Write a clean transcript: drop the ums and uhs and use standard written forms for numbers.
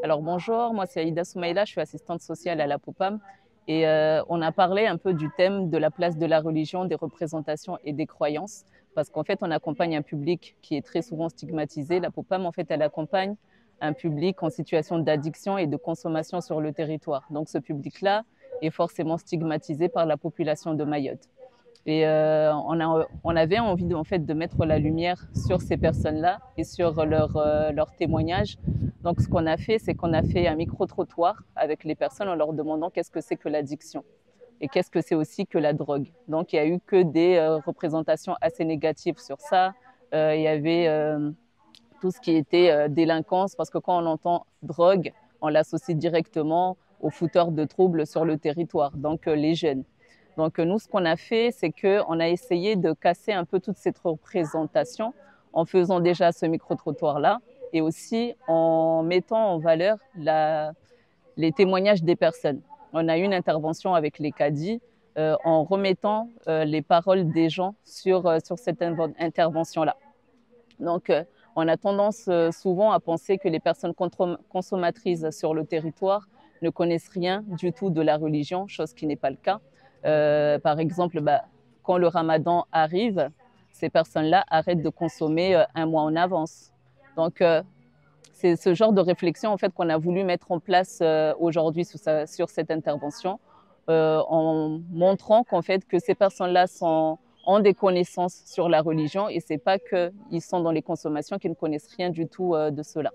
Alors bonjour, moi c'est Aïda Soumaïla, je suis assistante sociale à la POPAM et on a parlé un peu du thème de la place de la religion, des représentations et des croyances parce qu'en fait on accompagne un public qui est très souvent stigmatisé. La POPAM en fait elle accompagne un public en situation d'addiction et de consommation sur le territoire. Donc ce public-là est forcément stigmatisé par la population de Mayotte. Et on avait envie de, en fait, de mettre la lumière sur ces personnes-là et sur leur témoignages. Donc, ce qu'on a fait, c'est qu'on a fait un micro-trottoir avec les personnes en leur demandant qu'est-ce que c'est que l'addiction et qu'est-ce que c'est aussi que la drogue. Donc, il n'y a eu que des représentations assez négatives sur ça. Il y avait tout ce qui était délinquance, parce que quand on entend drogue, on l'associe directement aux fouteurs de troubles sur le territoire, donc les jeunes. Donc nous, ce qu'on a fait, c'est qu'on a essayé de casser un peu toute cette représentation en faisant déjà ce micro-trottoir-là et aussi en mettant en valeur les témoignages des personnes. On a eu une intervention avec les caddies en remettant les paroles des gens sur cette intervention-là. Donc, on a tendance souvent à penser que les personnes consommatrices sur le territoire ne connaissent rien du tout de la religion, chose qui n'est pas le cas. Par exemple, quand le ramadan arrive, ces personnes-là arrêtent de consommer un mois en avance. Donc, c'est ce genre de réflexion en fait, qu'on a voulu mettre en place aujourd'hui sur cette intervention, en montrant qu'en fait, que ces personnes-là ont des connaissances sur la religion et c'est pas qu'ils sont dans les consommations qu'ils ne connaissent rien du tout de cela.